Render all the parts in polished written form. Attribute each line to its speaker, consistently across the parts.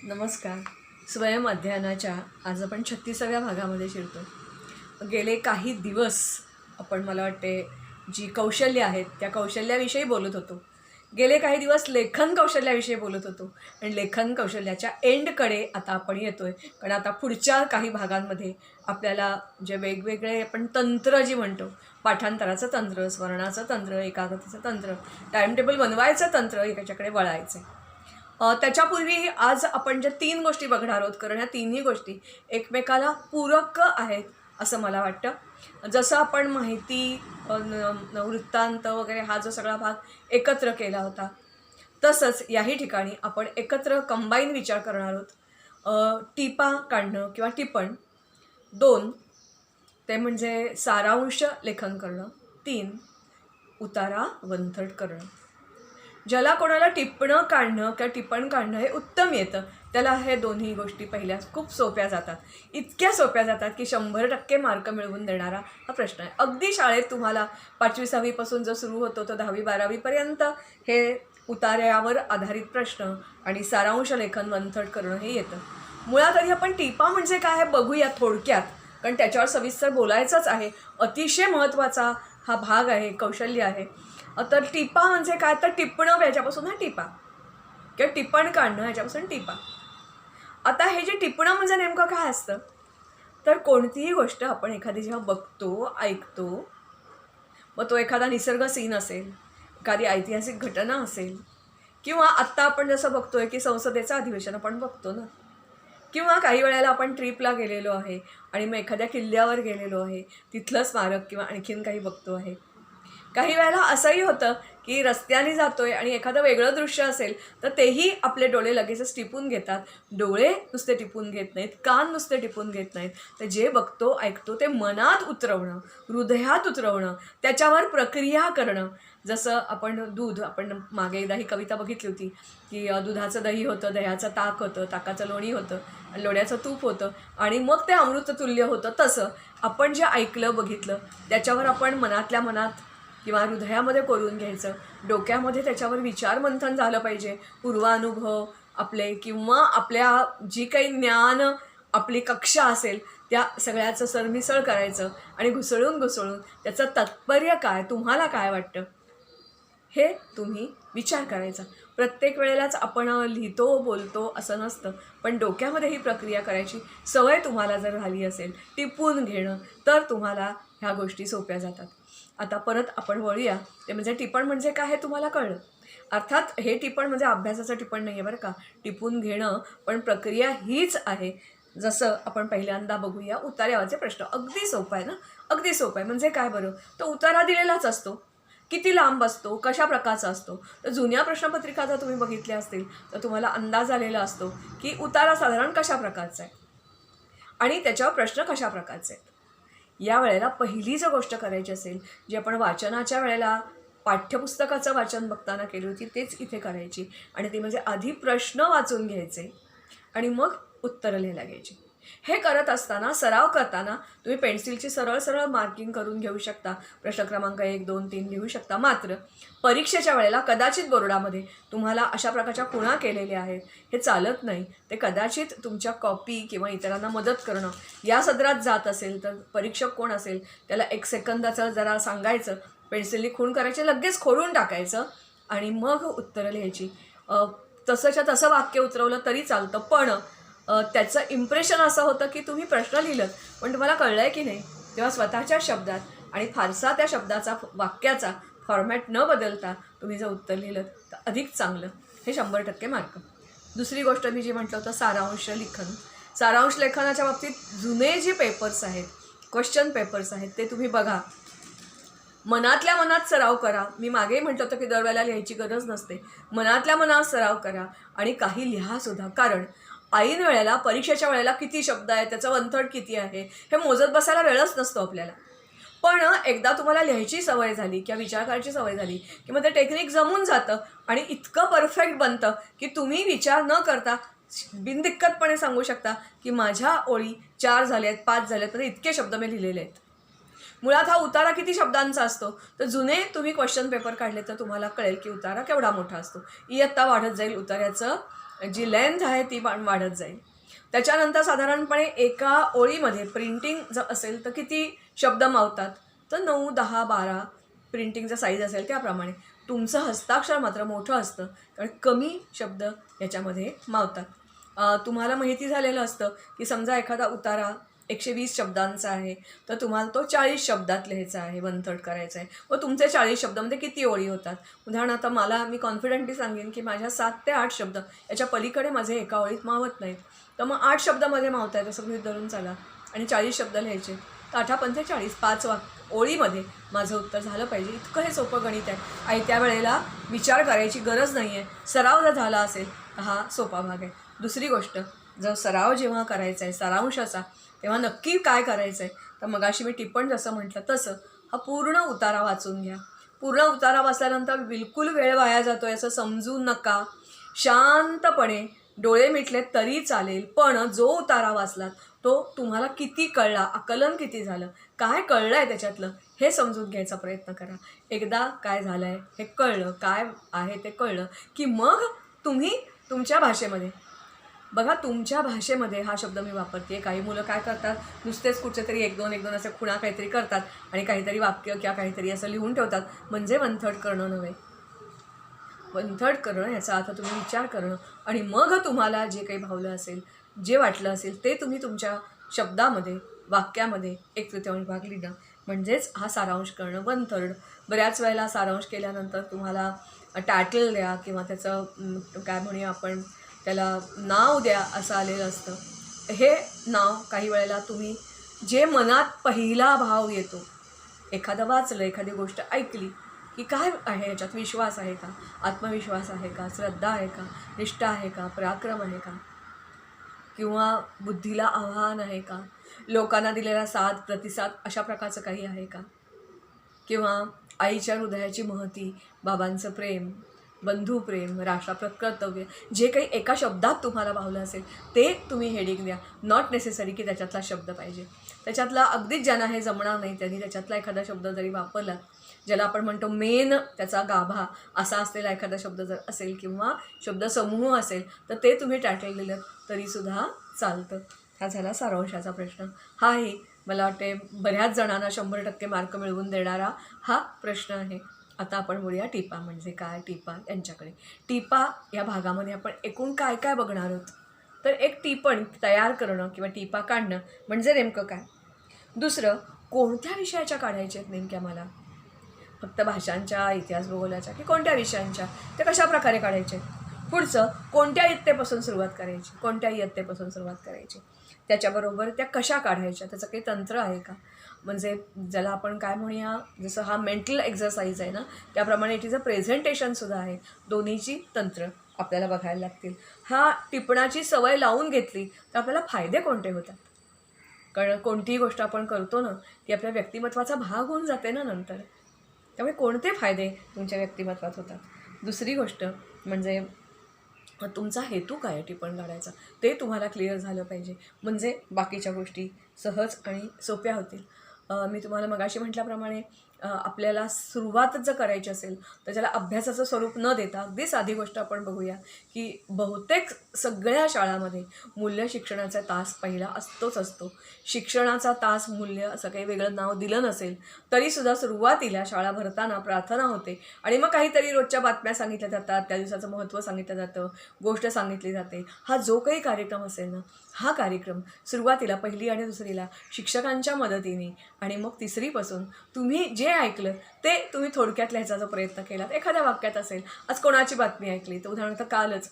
Speaker 1: नमस्कार. स्वयं अध्ययनाच्या आज आपण 36व्या भागामध्ये शिरतो. गेले काही दिवस आपण मला वाटते जी कौशल्य आहेत त्या कौशल्याविषयी बोलत होतो. गेले काही दिवस लेखन कौशल्याविषयी बोलत होतो आणि लेखन कौशल्याच्या एंडकडे आता आपण येतो आहे. कारण आता पुढच्या काही भागांमध्ये आपल्याला जे वेगवेगळे आपण तंत्र जी म्हणतो, पाठांतराचं तंत्र, स्मरणाचं तंत्र, एकाग्रतेचं तंत्र, टाईमटेबल बनवायचं तंत्र याच्याकडे वळायचं आहे. त्याच्यापूर्वी आज आपण ज्या 3 गोष्टी बघणार आहोत, कारण ह्या तिन्ही गोष्टी एकमेकाला पूरक आहेत असं मला वाटतं. जसं आपण माहिती, वृत्तांत वगैरे हा जो सगळा भाग एकत्र केला होता, तसंच याही ठिकाणी आपण एकत्र कंबाईन विचार करणार आहोत. टिपा काढणं किंवा टिपण 2, ते म्हणजे सारांश लेखन करणं. 3, उतारा वंथट करणं. ज्याला कोणाला टिपणं काढणं किंवा टिपण काढणं हे उत्तम येतं, त्याला हे दोन्ही गोष्टी पहिल्या खूप सोप्या जातात. इतक्या सोप्या जातात की 100% मार्क मिळवून देणारा हा प्रश्न आहे. अगदी शाळेत तुम्हाला 5वी-6वीपासून जो सुरू होतो तो 10वी-12वीपर्यंत हे उतार्यावर आधारित प्रश्न आणि सारांश लेखन वंथट करणं हे येतं. मुळात आधी आपण टिपा म्हणजे काय हे बघूया थोडक्यात, कारण त्याच्यावर सविस्तर बोलायचंच आहे. अतिशय महत्त्वाचा हा भाग आहे, कौशल्य आहे. तर टिपा म्हणजे काय, तर टिपणं ह्याच्यापासून हा टिपा किंवा टिपण काढणं ह्याच्यापासून टिपा. आता हे जे टिपणं म्हणजे नेमकं काय असतं, तर कोणतीही गोष्ट आपण एखादी जेव्हा बघतो, ऐकतो, मग तो एखादा निसर्ग सीन असेल, एखादी ऐतिहासिक घटना असेल, किंवा आत्ता आपण जसं बघतोय की संसदेचं अधिवेशन आपण बघतो ना, किंवा काही वेळेला आपण ट्रिपला गेलेलो आहे आणि मग एखाद्या किल्ल्यावर गेलेलो आहे, तिथलं स्मारक किंवा आणखीन काही बघतो आहे. काही वेळेला असंही होतं की रस्त्याने जातोय आणि एखादं वेगळं दृश्य असेल तर तेही आपले डोळे लगेचच टिपून घेतात. डोळे नुसते टिपून घेत नाहीत, कान नुसते टिपून घेत नाहीत, तर जे बघतो ऐकतो ते मनात उतरवणं, हृदयात उतरवणं, त्याच्यावर प्रक्रिया करणं. जसं आपण दूध, आपण मागे एकदा ही कविता बघितली होती की दुधाचं दही होतं, दह्याचं ताक होतं, ताकाचं लोणी होतं आणि लोण्याचं तूप होतं आणि मग ते अमृततुल्य होतं. तसं आपण जे ऐकलं बघितलं त्याच्यावर आपण मनातल्या मनात किंवा हृदयामध्ये कोरून घ्यायचं. डोक्यामध्ये त्याच्यावर विचारमंथन झालं पाहिजे. पूर्वानुभव आपले किंवा आपल्या जी काही ज्ञान आपली कक्षा असेल त्या सगळ्याचं सरमिसळ करायचं आणि घुसळून त्याचं तात्पर्य काय, तुम्हाला काय वाटतं हे तुम्ही विचार करायचा. प्रत्येक वेळेलाच आपण लिहितो बोलतो असं नसतं, पण डोक्यामध्ये ही प्रक्रिया करायची सवय तुम्हाला जर झाली असेल, टिपून घेणं, तर तुम्हाला ह्या गोष्टी सोप्या जातात. आता परत आपण वळूया, ते म्हणजे टिपण म्हणजे काय हे तुम्हाला कळलं. अर्थात हे टिपण म्हणजे अभ्यासाचं टिपण नाही आहे बरं का, टिपून घेणं, पण प्रक्रिया हीच आहे. जसं आपण पहिल्यांदा बघूया उतार्यावरचे प्रश्न. अगदी सोपं आहे ना, अगदी सोपं आहे. म्हणजे काय बरं, तो उतारा दिलेलाच असतो, किती लांब असतो, कशा प्रकारचा असतो. तर जुन्या प्रश्नपत्रिका जर तुम्ही बघितल्या असतील तर तुम्हाला अंदाज आलेला असतो की उतारा साधारण कशा प्रकारचा आहे आणि त्याच्यावर प्रश्न कशा प्रकारचे आहेत. या वेळेला पहिली जर गोष्ट करायची असेल, जी आपण वाचनाच्या वेळेला पाठ्यपुस्तकाचं वाचन बघताना केली होती तेच इथे करायची, आणि ती म्हणजे आधी प्रश्न वाचून घ्यायचे आणि मग उत्तरं लिहायला घ्यायची. हे करत असताना, सराव करताना तुम्ही पेन्सिलची सरळ सरळ मार्किंग करून घेऊ शकता. प्रश्न क्रमांक 1, 2, 3 लिहू शकता. मात्र परीक्षेच्या वेळेला कदाचित बोर्डामध्ये तुम्हाला अशा प्रकारच्या खुणा केलेल्या आहेत, हे चालत नाही. ते कदाचित तुमच्या कॉपी किंवा इतरांना मदत करणं या सदरात जात असेल तर परीक्षक कोण असेल त्याला 1 सेकंदाचं जरा सांगायचं, पेन्सिलनी खूण करायचे, लगेच खोडून टाकायचं आणि मग उत्तरं लिहायची. तसंच्या तसं वाक्य उतरवलं तरी चालतं, पण त्याचं इम्प्रेशन असं होतं की तुम्ही प्रश्न लिहिलं पण तुम्हाला कळलं आहे की नाही, तेव्हा स्वतःच्या शब्दात आणि फारसा त्या शब्दाचा, वाक्याचा फॉर्मॅट न बदलता तुम्ही जर उत्तर लिहिलं तर अधिक चांगलं. हे 100% मार्क. दुसरी गोष्ट मी जी म्हटलं होतं सारांश लेखन. सारांश लेखनाच्या बाबतीत जुने जे पेपर्स आहेत, क्वेश्चन पेपर्स आहेत, ते तुम्ही बघा, मनातल्या मनात सराव करा. मी मागेही म्हटलं होतं की दरवेळेला लिहायची गरज नसते, मनातल्या मनात सराव करा आणि काही लिहासुद्धा. कारण ऐन वेळेला, परीक्षेच्या वेळेला किती शब्द आहेत, त्याचं वंथट किती आहे हे मोजत बसायला वेळच नसतो आपल्याला. पण एकदा तुम्हाला लिहायची सवय झाली किंवा विचार करायची सवय झाली की मग ते टेक्निक जमून जातं आणि इतकं परफेक्ट बनतं की तुम्ही विचार न करता बिनदिक्कतपणे सांगू शकता की माझ्या ओळी 4 झाल्या आहेत, 5 झाल्या आहेत, तर इतके शब्द मी लिहिलेले आहेत. मुळात हा उतारा किती शब्दांचा असतो, तर जुने तुम्ही क्वेश्चन पेपर काढले तर तुम्हाला कळेल की उतारा केवढा मोठा असतो. इयत्ता वाढत जाईल उतार्याचं जी लेंथ आहे ती पण वाढत जाईल. त्याच्यानंतर साधारणपणे एका ओळीमध्ये प्रिंटिंग जर असेल तर किती शब्द मावतात, तर 9, 10, 12 प्रिंटिंगचा साईज असेल त्याप्रमाणे. तुमचं हस्ताक्षर मात्र मोठं असतं कारण कमी शब्द याच्यामध्ये मावतात. तुम्हाला माहिती झालेलं असतं की समजा एखादा उतारा 120 शब्दांचा आहे, तर तुम्हाला तो 40 शब्दात लिहायचा आहे, वन थर्ड करायचा आहे. व तुमचे 40 शब्दामध्ये किती ओळी होतात? उदाहरणार्थ मी कॉन्फिडेंटली सांगेन की माझ्या 7 ते 8 शब्द याच्या पलीकडे माझे एका ओळीत मावत नाहीत. तर मग 8 शब्दामध्ये मावत आहेत असं गृहीत धरून चाला आणि 40 शब्द लिहायचे. तर 8×5 = 40, 5 ओळीमध्ये माझं उत्तर झालं पाहिजे. इतकं हे सोपं गणित आहे आणि त्यावेळेला विचार करायची गरज नाही आहे. सराव जर झाला असेल तर हा सोपा भाग आहे. दुसरी गोष्ट, जर सराव जेव्हा करायचा आहे सारांशाचा, तेव्हा नक्की काय करायचं आहे, तर मगाशी मी टिप्पण जसं म्हटलं तसं हा पूर्ण उतारा वाचून घ्या. पूर्ण उतारा वाचल्यानंतर बिलकुल वेळ वाया जातो आहे असं समजू नका. शांतपणे डोळे मिटले तरी चालेल, पण जो उतारा वाचलात तो तुम्हाला किती कळला, आकलन किती झालं, काय कळलं आहे त्याच्यातलं हे समजून घ्यायचा प्रयत्न करा. एकदा काय झालं आहे हे कळलं, काय आहे ते कळलं की मग तुम्ही तुमच्या भाषेमध्ये बघा, तुमच्या भाषेमध्ये हा शब्द मी वापरते. काही मुलं काय करतात, नुसतेच कुठचे तरी 1-2 असे खुणा काहीतरी करतात आणि काहीतरी वाक्य किंवा काहीतरी असं लिहून ठेवतात. म्हणजे वन थर्ड करणं नव्हे. वन थर्ड करणं याचा अर्थ तुम्ही विचार करणं आणि मग तुम्हाला जे काही भावलं असेल, जे वाटलं असेल ते तुम्ही तुमच्या शब्दामध्ये, वाक्यामध्ये 1/3 भाग लिहिणं, म्हणजेच हा सारांश करणं. One third. बऱ्याच वेळेला सारांश केल्यानंतर तुम्हाला टायटल द्या किंवा त्याचं काय म्हणूया आपण त्याला नाव द्या असं आलेलं असतं. हे नाव काही वेळेला तुम्ही जे मनात पहिला भाव येतो, एखादं वाचलं, एखादी गोष्ट ऐकली की काय आहे याच्यात, विश्वास आहे का, आत्मविश्वास आहे का, श्रद्धा आहे का, निष्ठा आहे का, पराक्रम आहे का, किंवा बुद्धीला आव्हान आहे का, लोकांना दिलेला साथ प्रतिसाद अशा प्रकारचं काही आहे का, किंवा आईच्या हृदयाची महती, बाबांचं प्रेम, बंधुप्रेम, राष्ट्राप्रत कर्तव्य, जे काही एका शब्दात तुम्हाला भावलं असेल ते तुम्ही हेडिंग द्या. नॉट नेसेसरी की त्याच्यातला शब्द पाहिजे. त्याच्यातला अगदीच ज्यांना हे जमणार नाही त्यांनी त्याच्यातला एखादा शब्द जरी वापरला, ज्याला आपण म्हणतो मेन त्याचा गाभा असा असलेला एखादा शब्द जर असेल किंवा शब्दसमूह असेल, तर ते तुम्ही टायटल दिलं तरीसुद्धा चालतं. हा झाला सारांशाचा प्रश्न. हाही मला वाटते बऱ्याच जणांना 100% मार्क मिळवून देणारा हा प्रश्न आहे. आता आपण बोलूया टिपा म्हणजे काय, टिपा यांच्याकडे. टिपा या भागामध्ये आपण एकूण काय काय बघणार आहोत, तर एक टिपण तयार करणं किंवा टिपा काढणं म्हणजे नेमकं काय. दुसरं, कोणत्या विषयाच्या काढायच्या आहेत नेमक्या मला, फक्त भाषांच्या, इतिहास भूगोलाच्या की कोणत्या विषयांच्या, ते कशा प्रकारे काढायचे. पुढचं, कोणत्या इयत्तेपासून सुरुवात करायची, कोणत्या इयत्तेपासून सुरुवात करायची, त्याच्याबरोबर त्या कशा काढायच्या, त्याचं काही तंत्र आहे का. म्हणजे ज्याला आपण काय म्हणूया, जसं हा मेंटल एक्झरसाईज आहे ना, त्याप्रमाणे इट इज अ प्रेझेंटेशनसुद्धा आहे. दोन्हीची तंत्र आपल्याला बघायला लागतील. हा टिपणाची सवय लावून घेतली तर आपल्याला फायदे कोणते होतात. कारण कोणतीही गोष्ट आपण करतो ना, ती आपल्या व्यक्तिमत्वाचा भाग होऊन जाते ना नंतर. त्यामुळे कोणते फायदे तुमच्या व्यक्तिमत्वात होतात. दुसरी गोष्ट म्हणजे तुमचा हेतू काय आहे टिपण काढायचा, ते तुम्हाला क्लिअर झालं पाहिजे. म्हणजे बाकीच्या गोष्टी सहज आणि सोप्या होतील. मी तुम्हाला मगाशी म्हटल्याप्रमाणे आपल्याला सुरुवातच जर करायची असेल तर त्याला अभ्यासाचं स्वरूप न देता अगदी साधी गोष्ट आपण बघूया की बहुतेक सगळ्या शाळांमध्ये मूल्य शिक्षणाचा तास पहिला असतो. शिक्षणाचा तास मूल्य असं काही वेगळं नाव दिलं नसेल तरीसुद्धा सुरुवातीला शाळा भरताना प्रार्थना होते आणि मग काहीतरी रोजच्या बातम्या सांगितल्या जातात, त्या दिवसाचं महत्त्व सांगितलं जातं, गोष्ट सांगितली जाते. हा जो काही कार्यक्रम असेल ना, हा कार्यक्रम सुरुवातीला 1ली आणि 2रीला शिक्षकांच्या मदतीने आणि मग 3रीपासून तुम्ही जे ऐकलं ते तुम्ही थोडक्यात लिहायचा प्रयत्न केलात. एखाद्या वाक्यात असेल, आज कोणाची बातमी ऐकली, तर उदाहरणार्थ कालच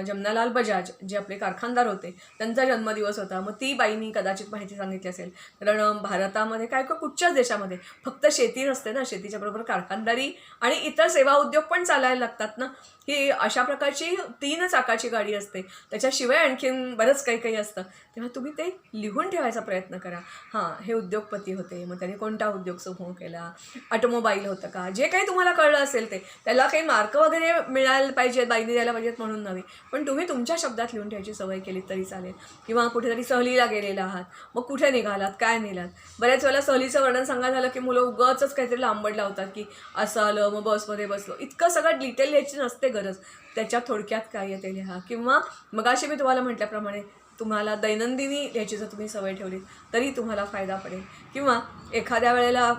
Speaker 1: जमनालाल बजाज जे आपले कारखानदार होते त्यांचा जन्मदिवस होता. मग ती बाईंनी कदाचित माहिती सांगितली असेल. कारण भारतामध्ये काय कुठच्याच देशामध्ये फक्त शेती नसते ना, शेतीच्या बरोबर कारखानदारी आणि इतर सेवा उद्योग पण चालायला लागतात ना. ही अशा प्रकारची 3 चाकाची गाडी असते, त्याच्याशिवाय आणखीन बरंच काही काही असतं. तेव्हा तुम्ही ते लिहून ठेवायचा प्रयत्न करा. हां, हे उद्योगपती होते, मग त्यांनी कोणता उद्योग समूह केला, ऑटोमोबाईल पाहिलं होतं का, जे काही तुम्हाला कळलं असेल ते, त्याला काही मार्क वगैरे मिळायला पाहिजेत, बाईने द्यायला पाहिजेत म्हणून नव्हे, पण तुम्ही तुमच्या शब्दात लिहून ठेवायची सवय केली तरी चालेल. किंवा कुठेतरी सहलीला गेलेला आहात, मग कुठे निघालात, काय नेलात. बऱ्याच वेळेला सहलीचं वर्णन सांगायला झालं की मुलं उगाचच काहीतरी लांबड लावतात की असं आलं, मग बसमध्ये बसलो. इतकं सगळं डिटेल लिहायची नसते गरज. त्याच्या थोडक्यात काय आहे ते लिहा. किंवा मगाशी मी तुम्हाला म्हटल्याप्रमाणे तुम्हाला दैनंदिनी लिहायची जर तुम्ही सवय ठेवली तरी तुम्हाला फायदा पडेल. किंवा एखाद्या वेळेला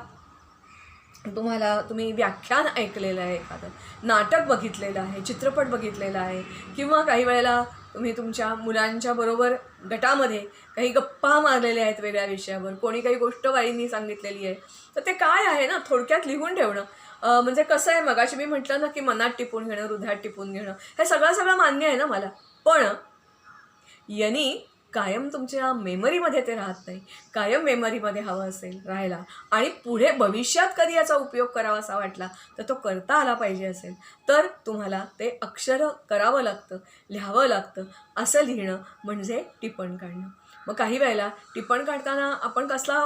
Speaker 1: तुम्ही व्याख्यान ऐकलेलं आहे, एखादं नाटक बघितलेलं आहे, चित्रपट बघितलेला आहे, किंवा काही वेळेला तुम्ही तुमच्या मुलांच्या बरोबर गटामध्ये काही गप्पा मारलेल्या आहेत वेगळ्या विषयावर, कोणी काही गोष्ट बाईंनी सांगितलेली आहे, तर ते काय आहे ना थोडक्यात लिहून ठेवणं. म्हणजे कसं आहे, मगाशी मी म्हटलं ना की मनात टिपून घेणं, हृदयात टिपून घेणं, हे सगळं मान्य आहे ना मला, पण यांनी कायम तुमच्या मेमरीमध्ये ते राहत नाही. कायम मेमरीमध्ये हवं असेल राहायला आणि पुढे भविष्यात कधी याचा उपयोग करावा असा वाटला तर तो करता आला पाहिजे असेल, तर तुम्हाला ते अक्षरं करावं लागतं, लिहावं लागतं. असं लिहिणं म्हणजे टिपण काढणं. मग काही वेळेला टिपण काढताना आपण कसला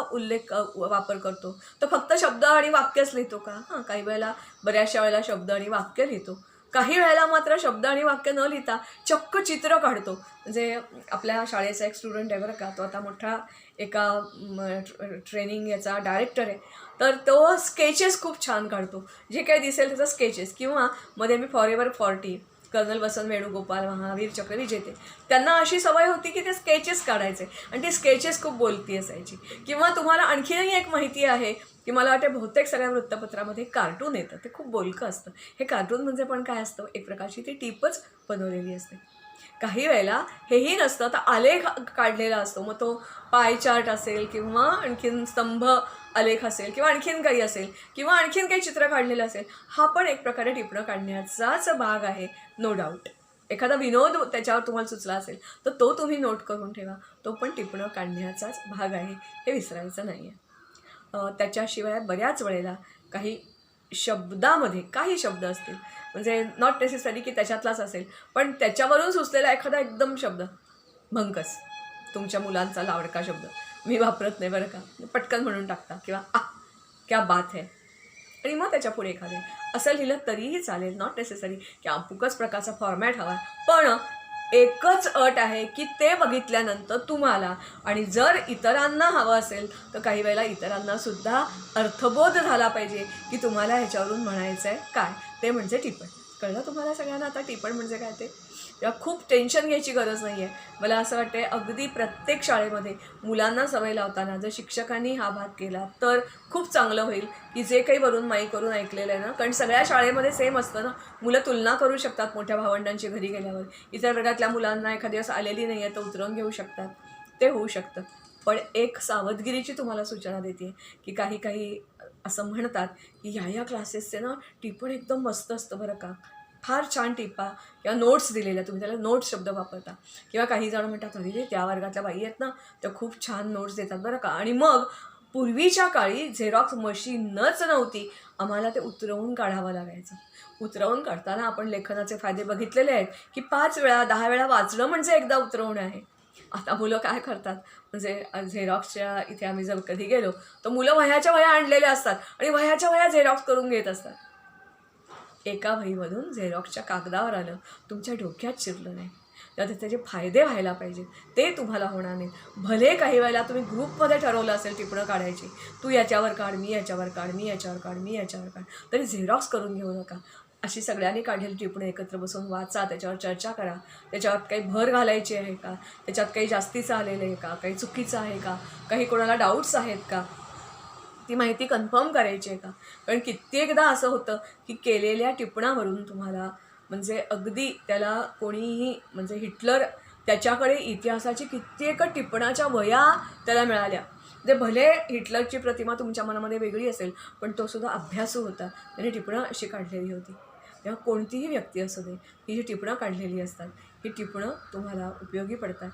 Speaker 1: वापर करतो, तर फक्त शब्द आणि वाक्यच लिहितो का? काही वेळेला बऱ्याचशा वेळेला शब्द आणि वाक्य लिहितो. काही वेळेला मात्र शब्द आणि वाक्य न लिहिता चक्क चित्र काढतो. म्हणजे आपल्या शाळेचा एक स्टुडंट आहे बरं का, तो आता मोठा एका ट्रेनिंग याचा डायरेक्टर आहे, तर तो स्केचेस खूप छान काढतो. जे काही दिसेल त्याचं स्केचेस. किंवा मध्ये मी फॉरेवर 40 कर्नल वसंत वेणुगोपाल महावीर चक्र विजेते, त्यांना अशी सवय होती की ते स्केचेस काढायचे आणि ते स्केचेस खूप बोलती असायची. किंवा तुम्हाला आणखीनही एक माहिती आहे की मला वाटते बहुतेक सगळ्या वृत्तपत्रामध्ये कार्टून येतं, ते खूप बोलकं असतं. हे कार्टून म्हणजे पण काय असतं, एक प्रकारची ती टीपच बनवलेली असते. काही वेळेला हेही नसतं, तर आलेख काढलेला असतो. मग तो पाय चार्ट असेल किंवा आणखीन स्तंभ आलेख असेल किंवा आणखीन काही असेल किंवा आणखीन काही चित्र काढलेलं असेल, हा पण एक प्रकारे टिपणं काढण्याचाच भाग आहे, नो डाऊट. एखादा विनोद त्याच्यावर तुम्हाला सुचला असेल तर तो तुम्ही नोट करून ठेवा, तो पण टिपणं काढण्याचाच भाग आहे, हे विसरायचं नाही आहे. त्याच्याशिवाय बऱ्याच वेळेला काही शब्दामध्ये काही शब्द असतील, म्हणजे नॉट नेसेसरी की त्याच्यातलाच असेल, पण त्याच्यावरून सुचलेला एखादा एकदम शब्द, भंकस, तुमच्या मुलांचा लावडका शब्द मी वापरत नाही बरं का, पटकन म्हणून टाकता, किंवा क्या बात है, आणि मग त्याच्या पुढे एखादे असं लिहिलं तरीही चालेल. नॉट नेसेसरी की अमुकच प्रकारचा फॉर्मॅट हवा, पण एकच अट आहे की ते बघितल्यानंतर तुम्हाला, आणि जर इतरांना हवं असेल तर काही वेळेला इतरांना सुद्धा अर्थबोध झाला पाहिजे की तुम्हाला ह्याच्यावरून म्हणायचं आहे काय, ते म्हणजे टिपण. कळलं तुम्हाला सगळ्यांना आता टिपण म्हणजे काय ते? तेव्हा खूप टेन्शन घ्यायची गरज नाही आहे. मला असं वाटते अगदी प्रत्येक शाळेमध्ये मुलांना सवय लावताना जर शिक्षकांनी हा भाग केला तर खूप चांगलं होईल. की जे काही वरून माईकवरून ऐकलेलं आहे ना, कारण सगळ्या शाळेमध्ये सेम असतं ना, मुलं तुलना करू शकतात मोठ्या भावंडांची घरी गेल्यावर. इतर वर्गातल्या मुलांना एखादी दिवस आलेली नाही आहे तर उतरवून घेऊ शकतात, ते होऊ शकतं. पण एक सावधगिरीची तुम्हाला सूचना देते की काही असं म्हणतात की ह्या क्लासेसचे ना टिपण एकदम मस्त असतं बरं का, फार छान टिपा किंवा नोट्स दिलेल्या, तुम्ही त्याला नोट्स शब्द वापरता. किंवा काही जण म्हणतात अरे त्या वर्गातल्या बाई आहेत ना त्या खूप छान नोट्स देतात बरं का. आणि मग पूर्वीच्या काळी झेरॉक्स मशीनच नव्हती, आम्हाला ते उतरवून काढावं लागायचं. उतरवून काढताना आपण लेखनाचे फायदे बघितलेले आहेत की 5 वेळा 10 वेळा वाचणं म्हणजे एकदा उतरवणं आहे. आता मुलं काय करतात, म्हणजे झेरॉक्सच्या इथे आम्ही जर कधी गेलो तर मुलं वह्याच्या वह्या आणलेल्या असतात आणि वह्याच्या वह्या झेरॉक्स करून घेत असतात. एका वहीमधून झेरॉक्सच्या कागदावर आलं, तुमच्या डोक्यात शिरलं नाही, तर त्याचे फायदे व्हायला पाहिजेत, ते तुम्हाला होणार नाहीत. भले काही वेळेला तुम्ही ग्रुपमध्ये ठरवलं असेल टिपणं काढायची, तू याच्यावर काढ, मी याच्यावर काढ, मी याच्यावर काढ, मी याच्यावर काढ, तरी झेरॉक्स करून घेऊ नका. अशी सगळ्यांनी काढलेली टिपणं एकत्र बसून वाचा, त्याच्यावर चर्चा करा. त्याच्यावर काही भर घालायची आहे का, त्याच्यात काही जास्तीचं आलेलं आहे का, काही चुकीचं आहे का, काही कोणाला डाऊट्स आहेत का, ती माहिती कन्फर्म करायची आहे का. कारण कित्येकदा असं होतं की केलेल्या टिपणावरून तुम्हाला, म्हणजे अगदी त्याला कोणीही, म्हणजे हिटलर, त्याच्याकडे इतिहासाची कित्येक टिपणाच्या वह्या त्याला मिळाल्या. म्हणजे भले हिटलरची प्रतिमा तुमच्या मनामध्ये वेगळी असेल, पण तो सुद्धा अभ्यासू होता, त्याने टिपणं अशी काढलेली होती. तेव्हा कोणतीही व्यक्ती असू दे, ही जी टिपणं काढलेली असतात, ही टिपणं तुम्हाला उपयोगी पडतात.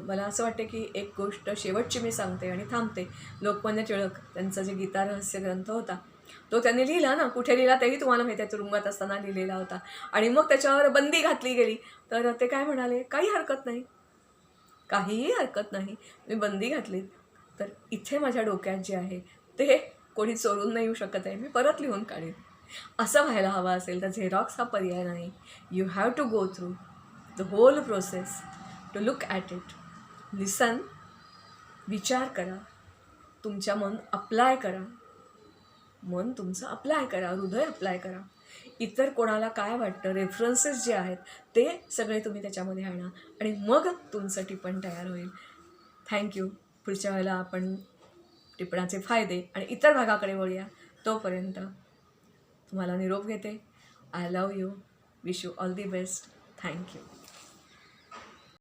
Speaker 1: मला असं वाटतं की एक गोष्ट शेवटची मी सांगते आणि थांबते. लोकमान्य टिळक त्यांचा जे गीता रहस्य ग्रंथ होता तो त्यांनी लिहिला ना, कुठे लिहिला तेही तुम्हाला माहिती आहे, तुरुंगात असताना लिहिलेला होता. आणि मग त्याच्यावर बंदी घातली गेली, तर ते काय म्हणाले, काही हरकत नाही, काहीही हरकत नाही, मी बंदी घातली तर इथे माझ्या डोक्यात जे आहे ते कोणी चोरून नाही येऊ शकत आहे, मी परत लिहून काढेन. असं व्हायला हवं असेल तर झेरॉक्स हा पर्याय नाही. You have to go through the whole process to look at it, listen, विचार करा, तुमच्या मन अप्लाय करा, मन तुमचं अप्लाय करा, हृदय अप्लाय करा. इतर कोणाला काय वाटतं, रेफरन्सेस जे आहेत ते सगळे तुम्ही त्याच्यामध्ये आणा आणि मग तुमचं टिपण तयार होईल. थँक्यू. पुढच्या वेळेला आपण टिपणाचे फायदे आणि इतर भागाकडे वळूया. तोपर्यंत तुम्हाला निरोप घेते. I love you. Wish you all the best. Thank you.